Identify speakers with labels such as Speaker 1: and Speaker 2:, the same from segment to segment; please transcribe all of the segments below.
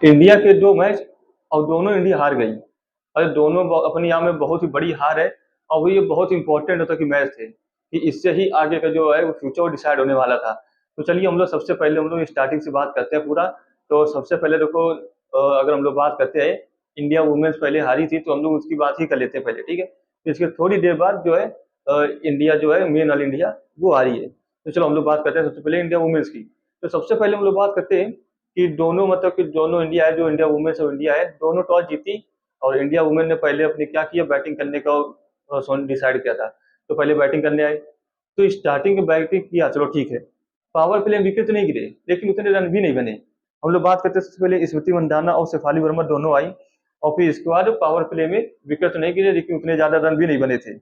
Speaker 1: India के 2 match और दोनों इंडिया हार गई। और दोनों अपने यहाँ में बहुत ही बड़ी हार है। और वो ये बहुत इंपॉर्टेंट होता कि मैच थे कि इससे ही आगे का जो है वो फ्यूचर डिसाइड होने वाला था। तो चलिए हम लोग सबसे पहले हम लोग स्टार्टिंग से बात करते हैं पूरा। तो सबसे पहले देखो, अगर हम लोग बात करते हैं, इंडिया वुमेन्स पहले हारी थी तो हम लोग उसकी बात ही कर लेते हैं पहले, ठीक है। तो इसके थोड़ी देर बाद जो है इंडिया जो है मेन वाली इंडिया वो हारी है। तो चलो हम लोग बात करते हैं सबसे पहले इंडिया वुमेन्स की। तो सबसे पहले हम लोग बात करते हैं कि दोनों मतलब कि दोनों इंडिया है, जो इंडिया वुमेन्स और इंडिया है, दोनों टॉस जीती। और इंडिया वुमेन ने पहले अपने क्या किया, बैटिंग करने का डिसाइड किया था। तो पहले बैटिंग करने आए। तो स्टार्टिंग में बैटिंग किया, चलो ठीक है। पावर प्ले में विकेट तो नहीं गिरे, लेकिन उतने रन भी नहीं बने। हम लोग बात करते हैं सबसे पहले स्मृति मंदाना और शेफाली वर्मा दोनों आई। और फिर इसके बाद पावर प्ले में विकेट तो नहीं गिरे, लेकिन उतने ज्यादा रन भी नहीं बने थे।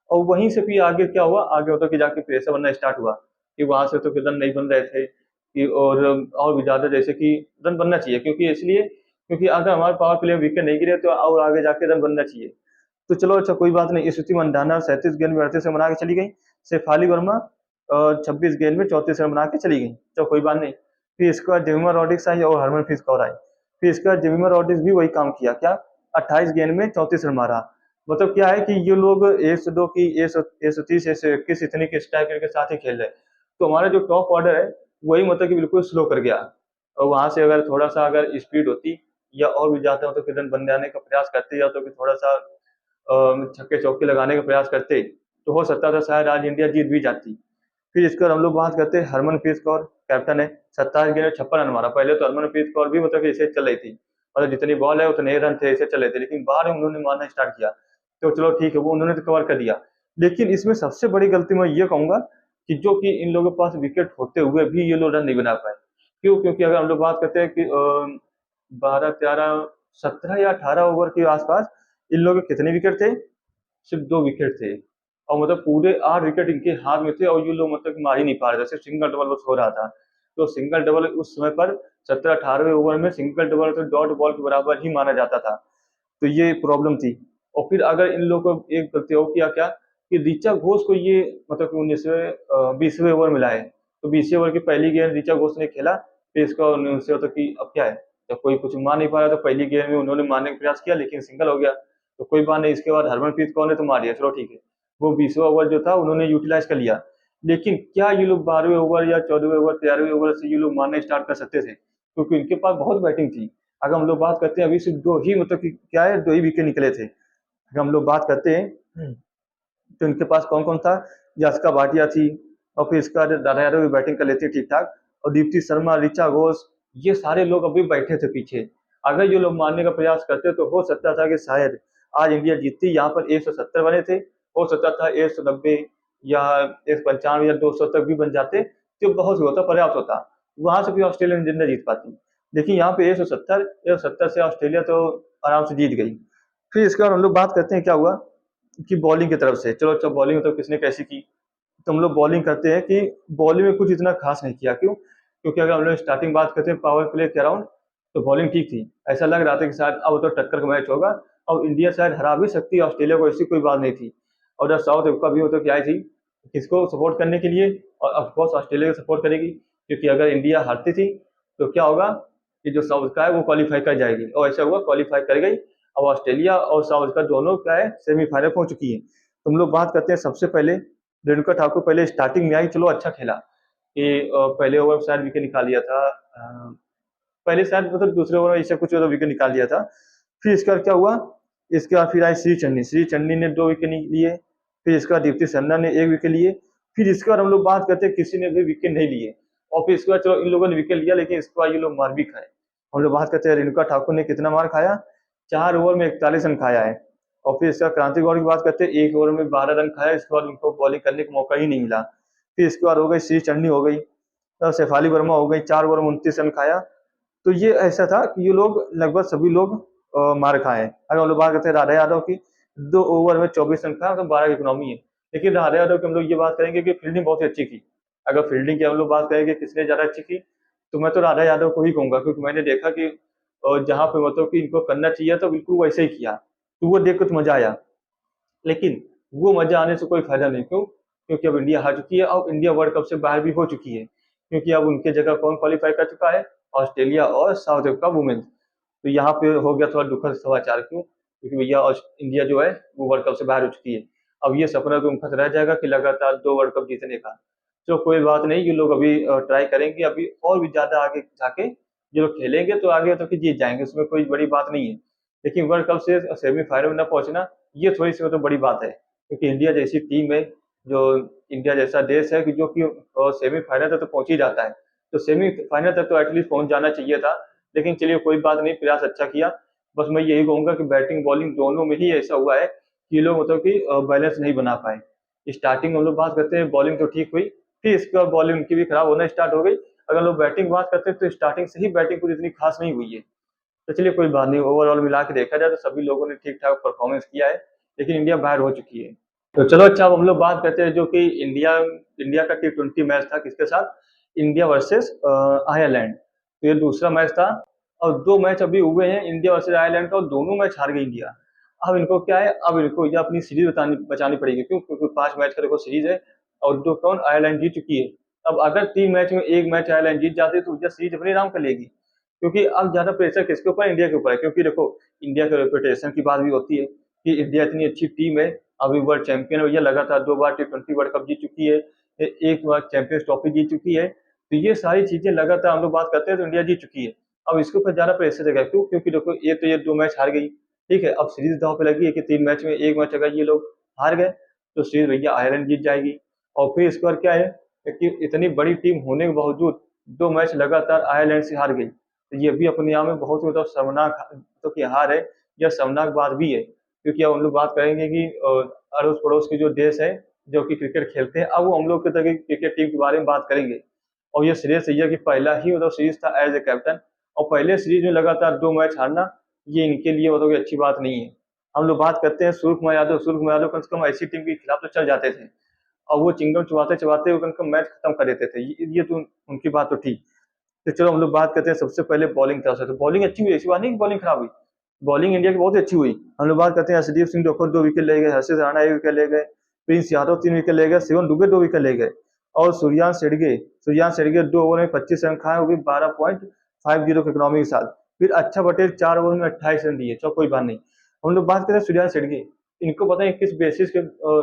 Speaker 1: और वहीं से फिर आगे क्या हुआ, आगे होता कि जाके प्रेशर बनना स्टार्ट हुआ कि वहां से तो फिर रन नहीं बन रहे थे कि और भी ज्यादा जैसे कि रन बनना चाहिए, क्योंकि इसलिए क्योंकि अगर हमारे पावर प्ले में विकेट नहीं गिरे तो और आगे जाके रन बनना चाहिए। तो चलो अच्छा कोई बात नहीं, स्मृति मंदाना 37 गेंद में 38 रन बना के चली गई। शेफाली वर्मा 26 गेंद में 34 रन बना के चली गई। चलो कोई बात नहीं। फिर इसके बाद जेमिमा रॉड्रिक्स आई और हरमनप्रीत कौर आई। फिर इसके बाद जेमिमा रॉड्रिक्स भी वही काम किया, क्या 28 गेंद में 34 रन मारा। मतलब क्या है कि ये लोग 102 की 130 121 इतने के स्ट्राइक रेट के साथ ही खेल रहे हैं। तो हमारा जो टॉप ऑर्डर है वही मतलब कि बिल्कुल स्लो कर गया। और वहां से अगर थोड़ा सा अगर स्पीड होती या और भी ज्यादा हो तो फिर रन बन जाने का प्रयास करते, या तो फिर थोड़ा सा छक्के चौके लगाने का प्रयास करते, तो हो सकता था शायद आज इंडिया जीत भी जाती। फिर इसके बाद हम लोग बात करते हैं हरमनप्रीत कौर, कैप्टन है। 27 गेंद में 56 रन मारा। पहले तो हरमनप्रीत कौर भी मतलब कि ऐसे चल रही थी, मतलब जितनी बॉल है उतने ही रन थे, ऐसे चल रहे थे, लेकिन बाद में उन्होंने मारना स्टार्ट किया। तो चलो ठीक है, वो उन्होंने तो कवर कर दिया। लेकिन इसमें सबसे बड़ी गलती मैं ये कहूंगा कि जो कि इन लोगों के पास विकेट होते हुए भी ये लोग रन नहीं बना पाए। क्यों? क्योंकि अगर हम लोग बात करते हैं कि 12 13 17 या 18 ओवर के आसपास इन लोगों के कितने विकेट थे, सिर्फ 2 विकेट थे। और मतलब पूरे 8 विकेट इनके हाथ में थे और ये लोग मतलब मार ही नहीं पा रहे थे, सिर्फ सिंगल डबल बस हो रहा था। तो सिंगल डबल उस समय पर 17 18वें ओवर में सिंगल डबल तो डॉट बॉल के बराबर ही माना जाता था। तो ये प्रॉब्लम थी। और फिर अगर इन लोगों को एक गलती और किया क्या कि ऋचा घोष को ये मतलब कि 20वें ओवर मिला है। तो 20वें ओवर की पहली गेंद ऋचा घोष ने खेला। फिर इसका उनसे होता कि अब क्या है, जब कोई कुछ मार नहीं पा रहा तो पहली गेंद में उन्होंने मारने का प्रयास किया, लेकिन सिंगल हो गया। तो कोई बात नहीं, इसके बाद हरमनप्रीत कौर ने तो मार दिया, चलो ठीक है। वो 20वां ओवर जो था उन्होंने यूटिलाइज कर लिया। लेकिन क्या ये लोग 12वें ओवर या 14वें ओवर 13वें ओवर से ये लोग मारना स्टार्ट कर सकते थे? क्योंकि इनके पास बहुत बैटिंग थी। अगर हम लोग बात करते हैं अभी सिर्फ दो ही मतलब कि क्या है, 2 ही विकेट निकले थे। अगर हम लोग बात करते हैं तो इनके पास कौन कौन था, यास्का भाटिया थी। और फिर इसका दादा यादव भी बैटिंग कर लेती ठीक ठाक। और दीप्ति शर्मा, ऋचा घोष, ये सारे लोग अभी बैठे थे पीछे। अगर ये लोग मारने का प्रयास करते तो हो सकता था कि शायद आज इंडिया जीतती। यहाँ पर 170 बने थे, हो सकता था 190 या 195 या 200 तक भी बन जाते तो बहुत ही होता, पर्याप्त होता। वहां से भी ऑस्ट्रेलिया जिंदा जीत पाती। लेकिन यहाँ पे 170 से ऑस्ट्रेलिया तो आराम से जीत गई। फिर इसके बाद हम लोग बात करते हैं क्या हुआ कि बॉलिंग की तरफ से। चलो अच्छा, बॉलिंग तो किसने कैसी की, तो हम लोग बॉलिंग करते हैं कि बॉलिंग में कुछ इतना खास नहीं किया। क्यों? क्योंकि अगर हम लोग स्टार्टिंग बात करते हैं पावर प्ले के अराउंड, तो बॉलिंग ठीक थी। ऐसा लग रहा था कि शायद अब तो टक्कर का मैच होगा और इंडिया शायद हरा भी सकती है ऑस्ट्रेलिया को, ऐसी कोई बात नहीं थी। और जब साउथ अफ्रीका भी हो तो क्या आई थी किसको सपोर्ट करने के लिए, और ऑफकोर्स ऑस्ट्रेलिया को सपोर्ट करेगी। क्योंकि अगर इंडिया हारती थी तो क्या होगा कि जो साउथ का है वो क्वालिफाई कर जाएगी, और ऐसा हुआ क्वालिफाई कर गई। अब ऑस्ट्रेलिया और साउथ का दोनों क्या है, सेमीफाइनल पहुंच चुकी है। तो हम लोग बात करते हैं सबसे पहले रेणुका ठाकुर पहले स्टार्टिंग में आई, चलो अच्छा खेला कि पहले ओवर में शायद विकेट निकाल लिया था। पहले शायद मतलब दूसरे ओवर में ऐसा कुछ विकेट निकाल लिया था। फिर इसका क्या हुआ, इसके बाद फिर आई श्री चन्नी ने 2 विकेट लिए। फिर इसका बाद दीप्ति शर्मा ने 1 विकेट लिए। फिर इसके बाद हम लोग बात करते हैं किसी ने भी विकेट नहीं लिए। और फिर इसके बाद चलो इन लोगों ने विकेट लिया, लेकिन इसके बाद ये लोग मार भी खाए। हम लोग बात करते हैं रेणुका ठाकुर ने कितना मार खाया, 4 ओवर में 41 रन खाया है। और फिर इसका क्रांति गौड़ की बात करते हैं, 1 ओवर में 12 रन खाया, इसके बाद उनको बॉलिंग करने का मौका ही नहीं मिला। फिर इसके बाद हो गई श्री चन्नी हो गई, शेफाली वर्मा हो गई, 4 ओवर में 29 रन खाया। तो ये ऐसा था कि ये लोग लगभग सभी लोग मार खाए। अगर हम लोग बात करते हैं राधा यादव की, 2 ओवर में 24 रन खाया, तो 12 की इकोनॉमी है। लेकिन राधा यादव की हम लोग ये बात करेंगे कि फील्डिंग बहुत ही अच्छी की। अगर फील्डिंग की हम लोग बात करेंगे किसने ज्यादा अच्छी की, तो मैं तो राधा यादव को ही कहूंगा, क्योंकि मैंने देखा कि जहां पे मतलब कि इनको करना चाहिए तो बिल्कुल वैसे ही किया। तो वो देख के तो मजा आया। लेकिन वो मजा आने से कोई फायदा नहीं। क्यों? क्योंकि अब इंडिया हार चुकी है और इंडिया वर्ल्ड कप से बाहर भी हो चुकी है। क्योंकि अब उनके जगह कौन क्वालिफाई कर चुका है, ऑस्ट्रेलिया और साउथ अफ्रीका वुमेन्स। तो यहाँ पे हो गया थोड़ा दुखद समाचार। क्यों? क्योंकि भैया इंडिया जो है वो वर्ल्ड कप से बाहर हो चुकी है। अब ये सपना तो उनका रह जाएगा कि लगातार 2 वर्ल्ड कप जीतने का। तो कोई बात नहीं, ये लोग अभी ट्राई करेंगे, अभी और भी ज्यादा आगे जाके ये लोग खेलेंगे तो आगे तो कि जीत जाएंगे, उसमें कोई बड़ी बात नहीं है। लेकिन वर्ल्ड कप से सेमीफाइनल में न पहुंचना, ये थोड़ी सी मतलब बड़ी बात है, क्योंकि इंडिया जैसी टीम है, जो इंडिया जैसा देश है कि जो कि सेमीफाइनल तक तो पहुंच ही जाता है, तो सेमीफाइनल तक तो एटलीस्ट पहुंच जाना चाहिए था। लेकिन चलिए कोई बात नहीं, प्रयास अच्छा किया। बस मैं यही कहूंगा कि बैटिंग बॉलिंग दोनों में ही ऐसा हुआ है कि ये लोग मतलब कि बैलेंस नहीं बना पाए। स्टार्टिंग में हम लोग बात करते हैं, बॉलिंग तो ठीक हुई, फिर इसके बाद बॉलिंग उनकी भी खराब होना स्टार्ट हो गई। अगर लोग बैटिंग बात करते हैं तो स्टार्टिंग से ही बैटिंग कुछ इतनी खास नहीं हुई है। तो चलिए कोई बात नहीं, ओवरऑल मिला के देखा जाए तो सभी लोगों ने ठीक ठाक परफॉर्मेंस किया है, लेकिन इंडिया बाहर हो चुकी है। तो चलो अच्छा, अब हम लोग बात करते हैं जो कि इंडिया इंडिया का T20 मैच था किसके साथ, इंडिया वर्सेस आयरलैंड। तो ये दूसरा मैच था, और 2 मैच अभी हुए हैं इंडिया वर्सेस आयरलैंड का, और दोनों मैच हार गई इंडिया। अब इनको क्या है, अब इनको ये अपनी सीरीज बचानी पड़ेगी। क्यों? क्योंकि 5 मैच का देखो सीरीज है, और जो कौन आयरलैंड जीत चुकी है। अब अगर 3 मैच में एक मैच आयरलैंड जीत जाती है तो इंडिया सीरीज अपने नाम कर लेगी। क्योंकि अब ज्यादा प्रेशर किसके ऊपर है? इंडिया के ऊपर है। क्योंकि देखो, इंडिया के रेपुटेशन की बात भी होती है कि इंडिया इतनी अच्छी टीम है, अभी वर्ल्ड चैंपियन भैया, लगातार 2 बार T20 वर्ल्ड कप जीत चुकी है, एक बार चैंपियंस ट्रॉफी जीत चुकी है। तो ये सारी चीजें लगातार हम लोग बात करते हैं तो इंडिया जीत चुकी है। अब इसके ऊपर ज्यादा प्रेशर देगा। क्यों? क्योंकि देखो, ये 2 मैच हार गई, ठीक है, अब सीरीज दांव पे लगी है कि 3 मैच में एक मैच अगर ये लोग हार गए तो सीरीज भैया आयरलैंड जीत जाएगी। और फिर इसके बाद क्या है कि इतनी बड़ी टीम होने के बावजूद 2 मैच लगातार आयरलैंड से हार गई, तो ये भी अपने आप में बहुत ही मतलब शर्मनाक तो की हार है, यह शर्मनाक बात भी है। क्योंकि अब हम लोग बात करेंगे कि अड़ोस पड़ोस के जो देश है जो कि क्रिकेट खेलते हैं, अब वो हम लोग के तरह की क्रिकेट टीम के बारे में बात करेंगे। और ये श्रेयस अय्यर की पहला ही मतलब सीरीज था एज ए कैप्टन, और पहले सीरीज में लगातार 2 मैच हारना, ये इनके लिए मतलब कि अच्छी बात नहीं है। हम लोग बात करते हैं सूर्य कुमार यादव कम से कम ऐसी टीम के खिलाफ तो चल जाते थे, और वो चिंगम चबाते चबाते वो कम से कम मैच खत्म कर देते थे। ये तो उनकी बात तो थी। तो चलो हम लोग बात करते हैं सबसे पहले बॉलिंग तरफ से। तो बॉलिंग अच्छी हुई, ऐसी बात नहीं कि बॉलिंग खराब हुई, बॉलिंग इंडिया की बहुत अच्छी हुई। हम लोग बात करते हैं, हर्षदीप सिंह डोखर 2 विकेट ले गए, हर्षित राणा 1 विकेट ले गए, प्रिंस यादव 3 विकेट ले गए, शिवम दुबे 2 विकेट ले गए, और सूर्यान शेड़गे 2 ओवर में 25 रन खाए, वो भी 12.50 के इकोनॉमी के साथ। फिर अच्छा पटेल 4 ओवर में 28 रन दिए। चलो कोई बात नहीं, हम लोग बात करें सूर्यान शेड़गे, इनको पता है किस बेसिस के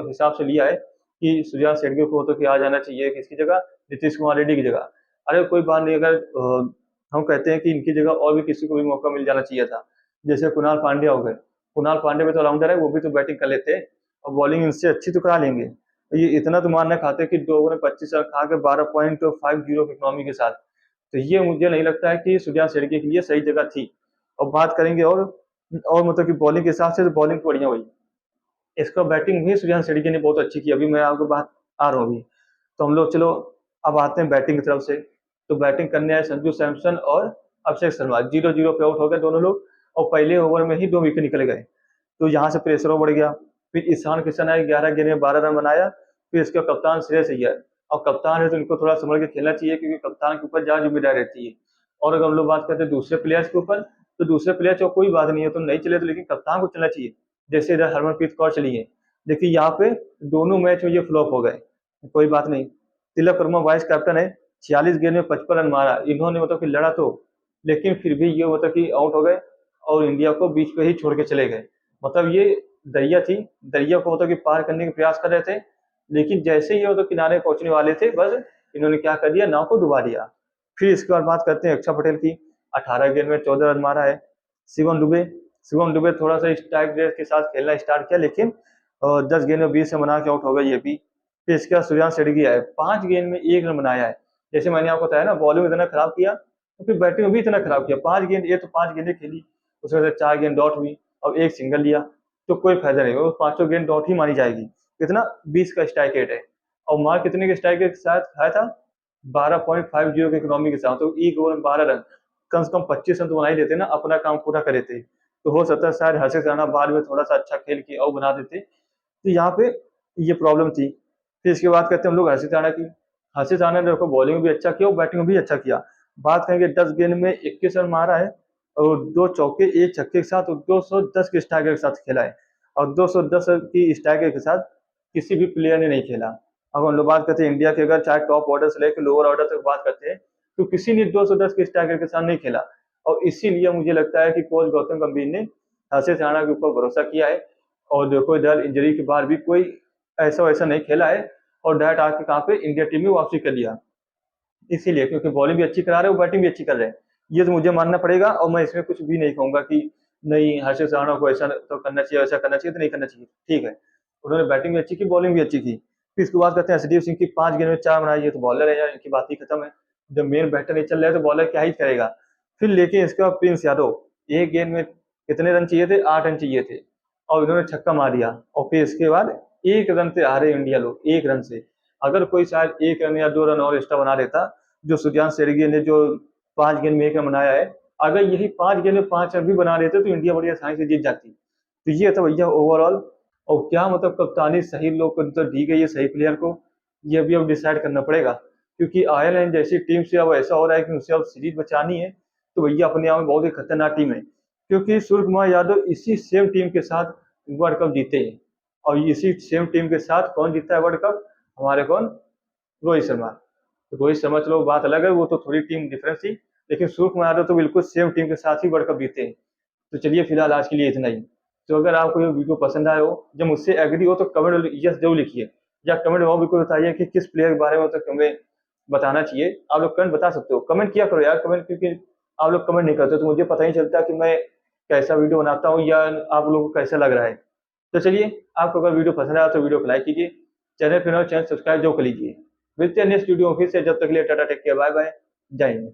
Speaker 1: हिसाब से लिया है कि सूर्यान शेड़गे को तो कि आ जाना चाहिए किसकी जगह, नीतीश कुमार रेड्डी की जगह। अरे कोई बात नहीं, अगर हम कहते हैं कि इनकी जगह और भी किसी को भी मौका मिल जाना चाहिए था, जैसे कुणाल पांड्या हो गए। कुणाल पांड्या भी तो ऑलराउंडर है, वो भी तो बैटिंग कर लेते हैं, और बॉलिंग इनसे अच्छी तो करा लेंगे। तो ये इतना तो मारना खाते कि 2 ओवर में 25 रन खा के 12.50 के इकोनॉमी के साथ। तो ये मुझे नहीं लगता है कि सूर्यान शेड़के के लिए सही जगह थी। और बात करेंगे और मतलब कि बॉलिंग के हिसाब से तो बॉलिंग तो बढ़िया हुई, इसका बैटिंग भी सूर्यान शेड़के ने बहुत अच्छी की। अभी मैं आपको बात आ रहा हूँ अभी। तो हम लोग चलो अब आते हैं बैटिंग की तरफ से। तो बैटिंग करने आए संजू सैमसन और अभिषेक शर्मा, 0-0 पे आउट हो गए दोनों लोग, और पहले ओवर में ही 2 विकेट निकल गए। तो यहाँ से प्रेशर और बढ़ गया। फिर ईशान किशन आए, 11 गेंद में 12 रन बनाया। फिर इसका कप्तान श्रेयस अय्यर, और कप्तान है तो इनको थोड़ा संभल के खेलना चाहिए, क्योंकि कप्तान के ऊपर ज्यादा जिम्मेदारी रहती है। और अगर हम लोग बात करते हैं दूसरे प्लेयर्स के ऊपर, तो दूसरे प्लेयर चाहे कोई बात नहीं है, तो नहीं चले तो लेकिन कप्तान को चलना चाहिए। जैसे इधर हरमनप्रीत कौर चली है, देखिए यहाँ पे दोनों मैच में ये फ्लॉप हो गए। कोई बात नहीं, तिलक वर्मा वाइस कैप्टन है, 46 गेंद में 55 रन मारा, इन्होंने मतलब कि लड़ा तो, लेकिन फिर भी ये मतलब कि आउट हो गए, और इंडिया को बीच पे ही छोड़ के चले गए। मतलब ये दरिया थी, दरिया को मतलब कि पार करने के प्रयास कर रहे थे, लेकिन जैसे ही ये मतलब किनारे पहुंचने वाले थे, बस इन्होंने क्या कर दिया, नाव को डुबा दिया। फिर इसके बाद बात करते हैं अक्षर पटेल की, 18 गेंद में 14 रन मारा है। शिवम दुबे शिवम दुबे थोड़ा सा स्ट्राइक रेट के साथ खेलना स्टार्ट किया, लेकिन 10 गेंद में 20 रन बना के आउट हो गए ये भी। फिर इसके बाद सूर्यान शेड़गी आए, 5 गेंद में 1 रन बनाया है। जैसे मैंने आपको बताया ना, बॉलिंग इतना खराब किया, तो फिर बैटिंग में भी इतना खराब किया। 5 गेंद, ये तो 5 गेंदें खेली, उसमें से 4 गेंद डॉट हुई, और एक सिंगल लिया, तो कोई फायदा नहीं, वो पांचों गेंद डॉट ही मानी जाएगी। कितना? 20 का स्ट्राइक रेट है। और मार कितने के स्ट्राइक रेट के साथ खाया था? 12.50 के इकोनॉमी के साथ। तो एक ओवर में 12 रन, कम से कम 25 रन तो बना ही देते ना, अपना काम पूरा करे थे। तो हो सकता है शायद हर्षित राणा बाद में थोड़ा सा अच्छा खेल के और बना देते। तो यहाँ पे ये प्रॉब्लम थी। फिर इसके बाद कहते हैं हम लोग हर्षित राणा की। हर्षित राणा ने देखो बॉलिंग में भी अच्छा किया और बैटिंग में भी अच्छा किया। बात करेंगे, 10 गेंद में 21 रन मारा है, और 2 चौके 1 छक्के के साथ, और 210 के स्ट्राइकर के साथ खेला है। और 210 की स्ट्राइकर के साथ किसी भी प्लेयर ने नहीं खेला। अब हम लोग बात करते हैं इंडिया के, अगर चाहे टॉप ऑर्डर से लेकर लोअर ऑर्डर तक बात करते हैं, तो किसी ने 210 के स्ट्राइकर के साथ नहीं खेला। और इसीलिए मुझे लगता है कि कोच गौतम गंभीर ने हर्षित राणा के ऊपर भरोसा किया है। और देखो इधर इंजरी के बाद भी कोई ऐसा वैसा नहीं खेला है और डायरेक्ट आके कहाँ पे इंडिया टीम में वापसी कर लिया। इसीलिए क्योंकि बॉलिंग भी अच्छी करा रहे हो, बैटिंग भी अच्छी कर रहे हैं, ये तो मुझे मानना पड़ेगा। और मैं इसमें कुछ भी नहीं कहूंगा कि नहीं हर्षित राणा को ऐसा तो करना चाहिए, वैसा करना चाहिए तो नहीं करना चाहिए। ठीक है, उन्होंने बैटिंग भी अच्छी की, बॉलिंग भी अच्छी की। फिर इसके बाद कहते हैं एसडीएफ सिंह की 5 गेंद में 4 बनाई, ये तो बॉलर है यार, इनकी बात ही खत्म है। जब मेन बैटर नहीं चल रहा है तो बॉलर क्या ही करेगा। फिर लेकिन इसके बाद प्रिंस यादव, एक गेंद में कितने रन चाहिए थे, 8 रन चाहिए थे, और इन्होंने छक्का मार दिया। और फिर इसके बाद 1 रन से हारे इंडिया लोग, 1 रन से। अगर कोई शायद 1 रन या 2 रन और एक्स्ट्रा बना देता, जो सुजान शेरगिल ने जो 5 गेंद में 1 रन बनाया है, अगर यही 5 गेंद में 5 रन भी बना देते तो इंडिया बड़ी आसानी से जीत जाती। तो ये था भैया ओवरऑल। और क्या मतलब कप्तानी सही लोग को तो दी गई है, सही प्लेयर को, ये भी अब डिसाइड करना पड़ेगा। क्योंकि आयरलैंड जैसी टीम से अब ऐसा हो रहा है कि उसे अब सीरीज बचानी है, तो भैया अपने आप में बहुत ही खतरनाक टीम है। क्योंकि सूर्य कुमार यादव इसी सेम टीम के साथ वर्ल्ड कप जीते हैं, और इसी सेम टीम के साथ कौन जीता है वर्ल्ड कप, हमारे कौन, रोहित शर्मा। तो रोहित शर्मा चलो बात अलग है, वो तो थोड़ी टीम डिफरेंस थी, लेकिन सूर्य कुमार यादव तो बिल्कुल सेम टीम के साथ ही वर्ल्ड कप जीते हैं। तो चलिए फिलहाल आज के लिए इतना ही। तो अगर आपको ये वीडियो पसंद आया हो, जब मुझसे एग्री हो तो कमेंट यस जरूर लिखिए, या कमेंट में बिल्कुल बताइए कि किस प्लेयर के बारे में तो हमें बताना चाहिए। आप लोग कमेंट बता सकते हो, कमेंट किया करो यार कमेंट, क्योंकि आप लोग कमेंट नहीं करते तो मुझे पता ही चलता कि मैं कैसा वीडियो बनाता हूँ या आप लोगों को कैसा लग रहा है। तो चलिए, आपको अगर वीडियो पसंद आया तो वीडियो को लाइक कीजिए, चैनल पर नए चैनल सब्सक्राइब जो कर लीजिए। मिलते हैं नेक्स्ट वीडियो में फिर से, जब तक के लिए tata take care, bye bye, जय हिंद।